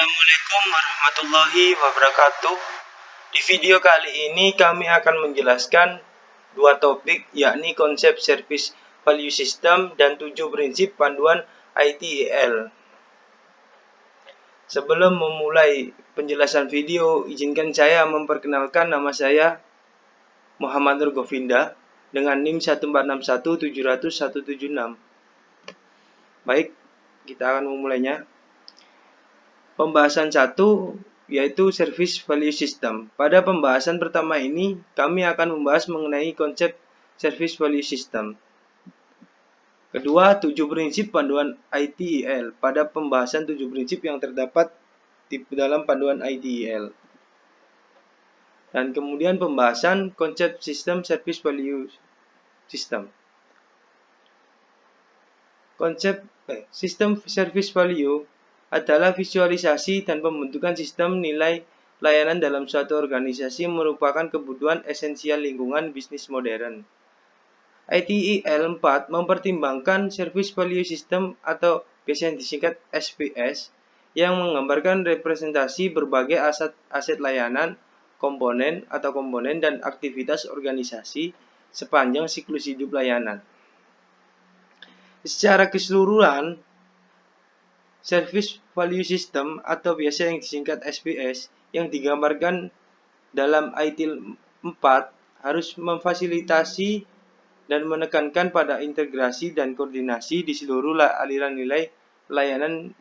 Assalamualaikum warahmatullahi wabarakatuh. Di video kali ini kami akan menjelaskan dua topik, yakni konsep service value system dan 7 prinsip panduan ITIL. Sebelum memulai penjelasan video, izinkan saya memperkenalkan nama saya Muhammad Nur Govinda dengan NIM 1461700-176. Baik, kita akan memulainya. Pembahasan 1 yaitu Service Value System. Pada pembahasan pertama ini, kami akan membahas mengenai konsep Service Value System. Kedua, 7 prinsip panduan ITIL. Pada pembahasan 7 prinsip yang terdapat di dalam panduan ITIL. Dan kemudian pembahasan konsep sistem Service Value System. Konsep sistem Service Value adalah visualisasi dan pembentukan sistem nilai layanan dalam suatu organisasi merupakan kebutuhan esensial lingkungan bisnis modern. ITIL 4 mempertimbangkan Service Value System atau biasanya disingkat SPS yang menggambarkan representasi berbagai aset layanan, komponen dan aktivitas organisasi sepanjang siklus hidup layanan. Secara keseluruhan, Service Value System atau biasa yang disingkat SPS yang digambarkan dalam ITIL 4 harus memfasilitasi dan menekankan pada integrasi dan koordinasi di seluruh aliran nilai layanan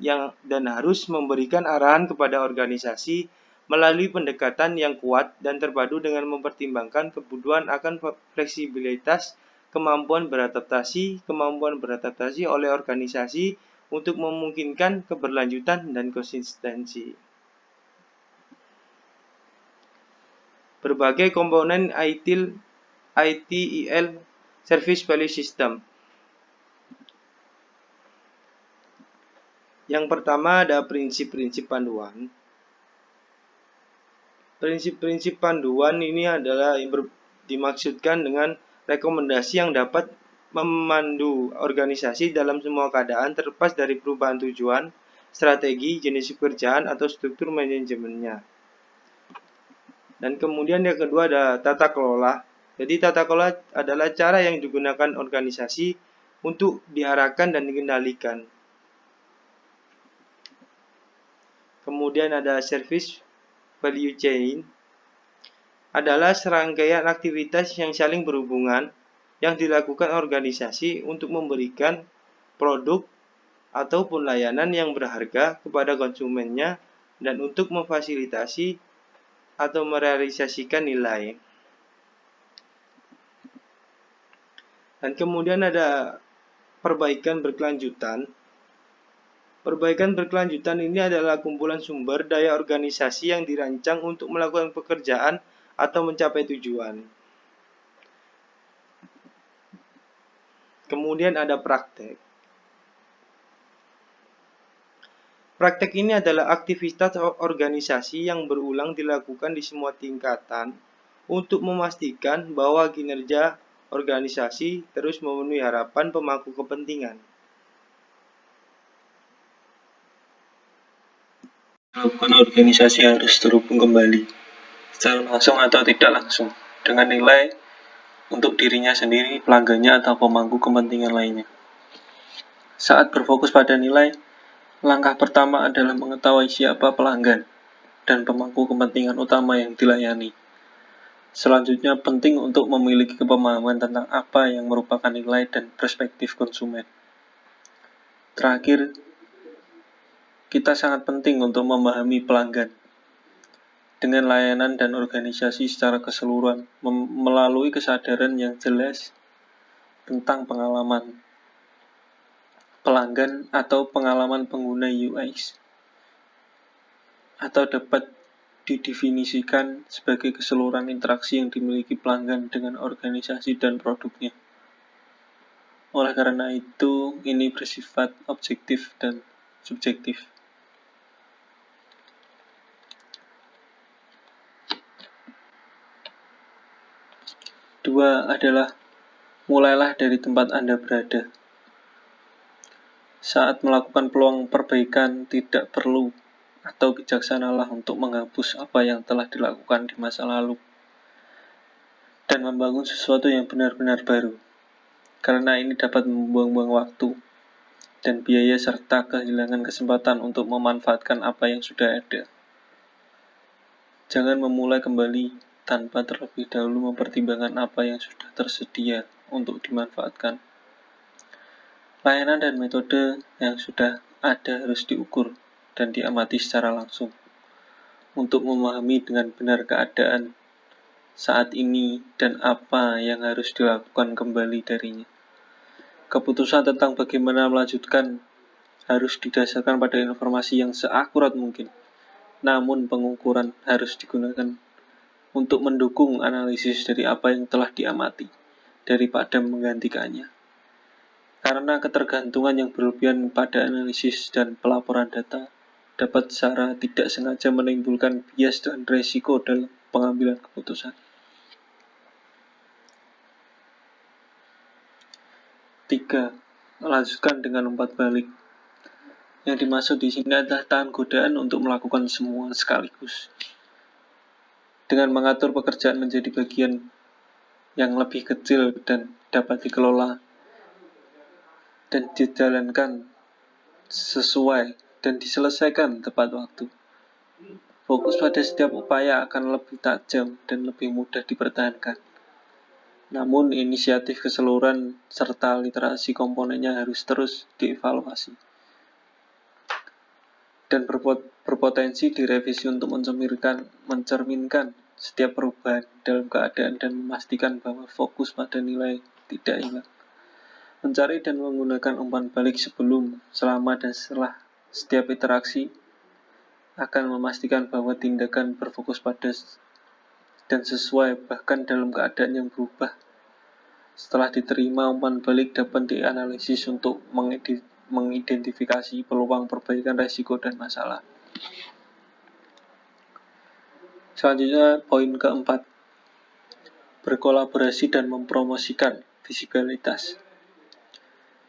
dan harus memberikan arahan kepada organisasi melalui pendekatan yang kuat dan terpadu dengan mempertimbangkan kebutuhan akan fleksibilitas, kemampuan beradaptasi oleh organisasi untuk memungkinkan keberlanjutan dan konsistensi. Berbagai komponen ITIL Service Value System. Yang pertama ada prinsip-prinsip panduan. Prinsip-prinsip panduan ini adalah dimaksudkan dengan rekomendasi yang dapat memandu organisasi dalam semua keadaan terlepas dari perubahan tujuan, strategi, jenis pekerjaan, atau struktur manajemennya. Dan kemudian yang kedua ada tata kelola. Jadi tata kelola adalah cara yang digunakan organisasi untuk diarahkan dan dikendalikan. Kemudian ada service value chain. Adalah serangkaian aktivitas yang saling berhubungan yang dilakukan organisasi untuk memberikan produk ataupun layanan yang berharga kepada konsumennya dan untuk memfasilitasi atau merealisasikan nilai. Dan kemudian ada perbaikan berkelanjutan. Perbaikan berkelanjutan ini adalah kumpulan sumber daya organisasi yang dirancang untuk melakukan pekerjaan atau mencapai tujuan. Kemudian ada praktek. Praktek ini adalah aktivitas organisasi yang berulang dilakukan di semua tingkatan untuk memastikan bahwa kinerja organisasi terus memenuhi harapan pemangku kepentingan. Organisasi harus terhubung kembali, secara langsung atau tidak langsung, dengan nilai untuk dirinya sendiri, pelanggannya, atau pemangku kepentingan lainnya. Saat berfokus pada nilai, langkah pertama adalah mengetahui siapa pelanggan dan pemangku kepentingan utama yang dilayani. Selanjutnya, penting untuk memiliki pemahaman tentang apa yang merupakan nilai dan perspektif konsumen. Terakhir, kita sangat penting untuk memahami pelanggan dengan layanan dan organisasi secara keseluruhan melalui kesadaran yang jelas tentang pengalaman pelanggan atau pengalaman pengguna UX, atau dapat didefinisikan sebagai keseluruhan interaksi yang dimiliki pelanggan dengan organisasi dan produknya. Oleh karena itu, ini bersifat objektif dan subjektif. Dua adalah mulailah dari tempat Anda berada. Saat melakukan peluang perbaikan, tidak perlu atau bijaksanalah untuk menghapus apa yang telah dilakukan di masa lalu dan membangun sesuatu yang benar-benar baru, karena ini dapat membuang-buang waktu dan biaya serta kehilangan kesempatan untuk memanfaatkan apa yang sudah ada. Jangan memulai kembali tanpa terlebih dahulu mempertimbangkan apa yang sudah tersedia untuk dimanfaatkan. Layanan dan metode yang sudah ada harus diukur dan diamati secara langsung untuk memahami dengan benar keadaan saat ini dan apa yang harus dilakukan kembali darinya. Keputusan tentang bagaimana melanjutkan harus didasarkan pada informasi yang seakurat mungkin, namun pengukuran harus digunakan untuk mendukung analisis dari apa yang telah diamati daripada menggantikannya. Karena ketergantungan yang berlebihan pada analisis dan pelaporan data dapat secara tidak sengaja menimbulkan bias dan resiko dalam pengambilan keputusan. 3. Melanjutkan dengan umpan balik. Yang dimaksud di sini adalah tahan godaan untuk melakukan semua sekaligus. Dengan mengatur pekerjaan menjadi bagian yang lebih kecil dan dapat dikelola dan dijalankan sesuai dan diselesaikan tepat waktu. Fokus pada setiap upaya akan lebih tajam dan lebih mudah dipertahankan. Namun inisiatif keseluruhan serta literasi komponennya harus terus dievaluasi dan berpotensi direvisi untuk mencerminkan setiap perubahan dalam keadaan dan memastikan bahwa fokus pada nilai tidak hilang. Mencari dan menggunakan umpan balik sebelum, selama, dan setelah setiap interaksi akan memastikan bahwa tindakan berfokus pada dan sesuai bahkan dalam keadaan yang berubah. Setelah diterima, umpan balik dapat dianalisis untuk mengidentifikasi peluang perbaikan risiko dan masalah. Selanjutnya, poin keempat, berkolaborasi dan mempromosikan visibilitas.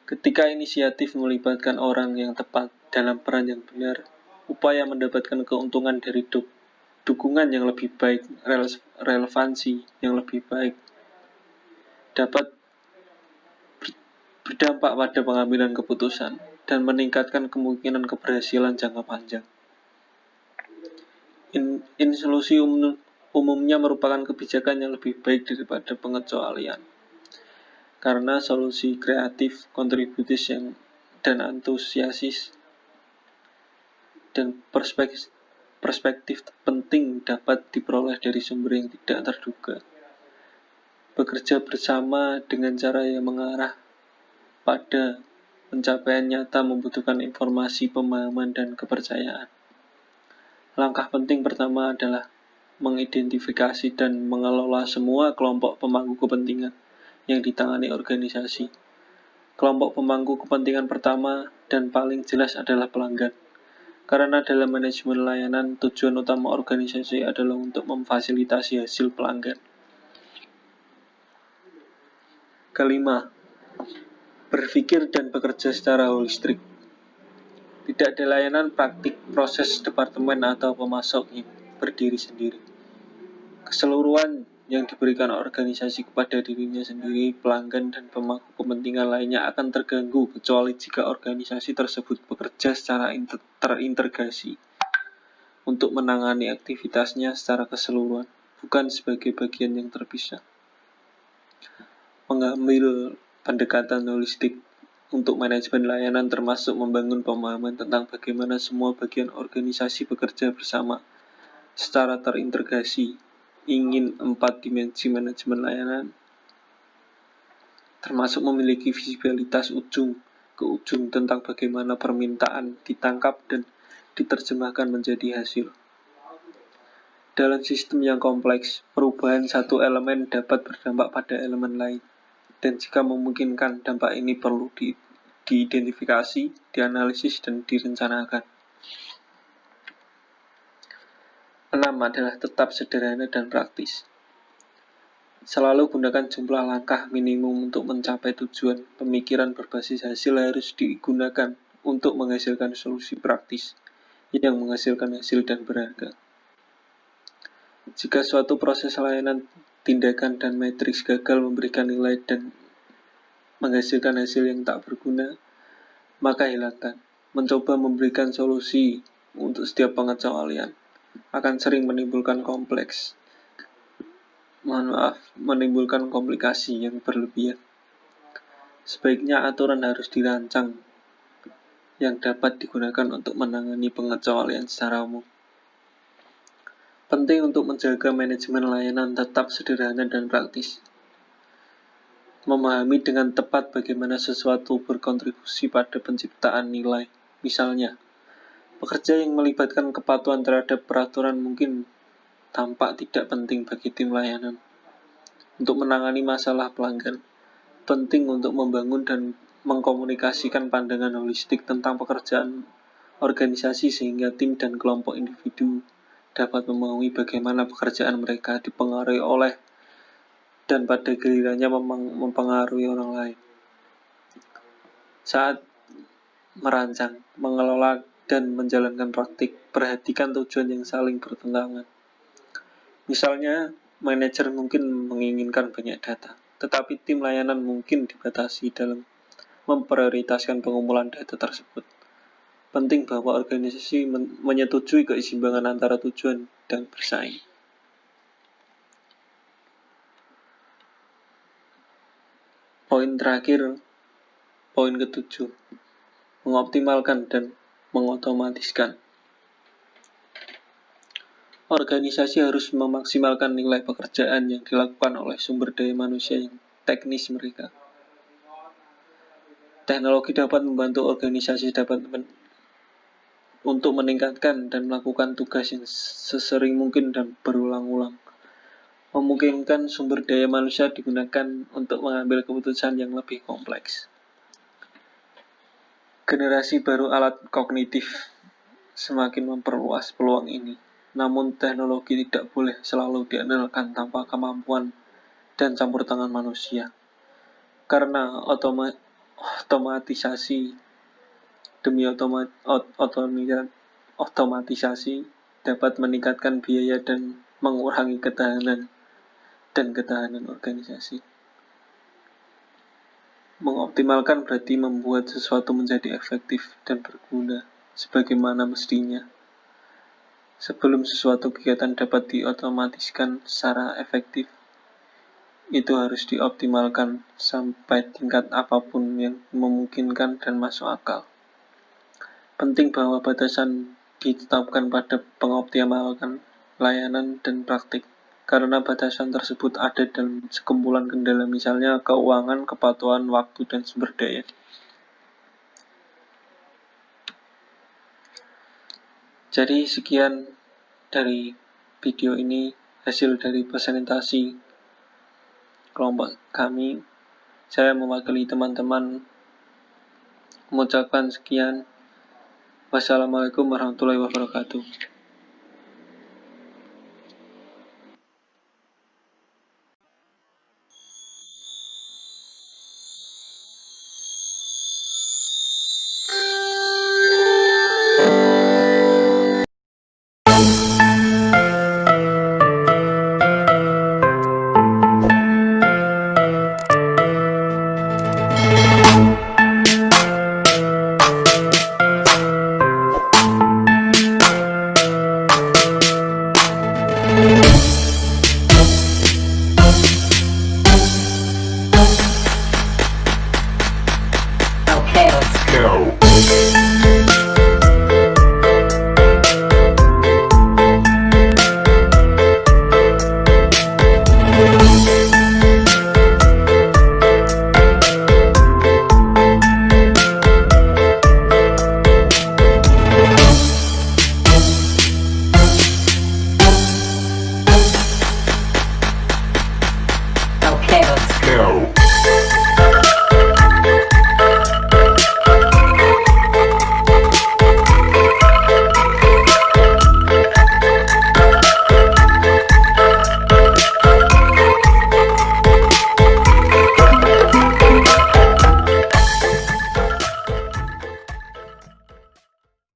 Ketika inisiatif melibatkan orang yang tepat dalam peran yang benar, upaya mendapatkan keuntungan dari dukungan yang lebih baik, relevansi yang lebih baik, dapat berdampak pada pengambilan keputusan dan meningkatkan kemungkinan keberhasilan jangka panjang. Solusi umumnya merupakan kebijakan yang lebih baik daripada pengecualian, karena solusi kreatif, kontributif dan antusiasis dan perspektif penting dapat diperoleh dari sumber yang tidak terduga. Bekerja bersama dengan cara yang mengarah pada pencapaian nyata membutuhkan informasi, pemahaman, dan kepercayaan. Langkah penting pertama adalah mengidentifikasi dan mengelola semua kelompok pemangku kepentingan yang ditangani organisasi. Kelompok pemangku kepentingan pertama dan paling jelas adalah pelanggan. Karena dalam manajemen layanan, tujuan utama organisasi adalah untuk memfasilitasi hasil pelanggan. Kelima, berpikir dan bekerja secara holistik. Tidak ada layanan praktik, proses, departemen, atau pemasok yang berdiri sendiri. Keseluruhan yang diberikan organisasi kepada dirinya sendiri, pelanggan, dan pemangku kepentingan lainnya akan terganggu kecuali jika organisasi tersebut bekerja secara terintegrasi untuk menangani aktivitasnya secara keseluruhan, bukan sebagai bagian yang terpisah. Mengambil pendekatan holistik untuk manajemen layanan termasuk membangun pemahaman tentang bagaimana semua bagian organisasi bekerja bersama secara terintegrasi. Ingin 4 dimensi manajemen layanan, termasuk memiliki visibilitas ujung ke ujung tentang bagaimana permintaan ditangkap dan diterjemahkan menjadi hasil. Dalam sistem yang kompleks, perubahan satu elemen dapat berdampak pada elemen lain, dan jika memungkinkan, dampak ini perlu diidentifikasi, dianalisis, dan direncanakan. 6 adalah tetap sederhana dan praktis. Selalu gunakan jumlah langkah minimum untuk mencapai tujuan. Pemikiran berbasis hasil harus digunakan untuk menghasilkan solusi praktis yang menghasilkan hasil dan berharga. Jika suatu proses layanan, tindakan, dan matriks gagal memberikan nilai dan menghasilkan hasil yang tak berguna, maka hilangkan. Mencoba memberikan solusi untuk setiap pengecualian akan sering menimbulkan menimbulkan komplikasi yang berlebihan. Sebaiknya aturan harus dirancang yang dapat digunakan untuk menangani pengecualian secara umum. Penting untuk menjaga manajemen layanan tetap sederhana dan praktis. Memahami dengan tepat bagaimana sesuatu berkontribusi pada penciptaan nilai. Misalnya, pekerja yang melibatkan kepatuhan terhadap peraturan mungkin tampak tidak penting bagi tim layanan. Untuk menangani masalah pelanggan, penting untuk membangun dan mengkomunikasikan pandangan holistik tentang pekerjaan organisasi sehingga tim dan kelompok individu dapat memahami bagaimana pekerjaan mereka dipengaruhi oleh dan pada gilirannya mempengaruhi orang lain. Saat merancang, mengelola, dan menjalankan praktik, perhatikan tujuan yang saling bertentangan. Misalnya, manajer mungkin menginginkan banyak data, tetapi tim layanan mungkin dibatasi dalam memprioritaskan pengumpulan data tersebut. Penting bahwa organisasi menyetujui keseimbangan antara tujuan dan bersaing. Poin terakhir, poin ke-7, mengoptimalkan dan mengotomatiskan. Organisasi harus memaksimalkan nilai pekerjaan yang dilakukan oleh sumber daya manusia yang teknis mereka. Teknologi dapat membantu organisasi untuk meningkatkan dan melakukan tugas yang sesering mungkin dan berulang-ulang. Memungkinkan sumber daya manusia digunakan untuk mengambil keputusan yang lebih kompleks. Generasi baru alat kognitif semakin memperluas peluang ini. Namun teknologi tidak boleh selalu diandalkan tanpa kemampuan dan campur tangan manusia. Karena otomatisasi demi otomatisasi dapat meningkatkan biaya dan mengurangi ketahanan organisasi. Mengoptimalkan berarti membuat sesuatu menjadi efektif dan berguna sebagaimana mestinya. Sebelum sesuatu kegiatan dapat diotomatiskan secara efektif, itu harus dioptimalkan sampai tingkat apapun yang memungkinkan dan masuk akal. Penting bahwa batasan ditetapkan pada pengoptimalan layanan dan praktik, karena batasan tersebut ada dalam sekumpulan kendala, misalnya keuangan, kepatuhan, waktu, dan sumber daya. Jadi sekian dari video ini, hasil dari presentasi kelompok kami. Saya mewakili teman-teman mengucapkan sekian. Wassalamualaikum warahmatullahi wabarakatuh.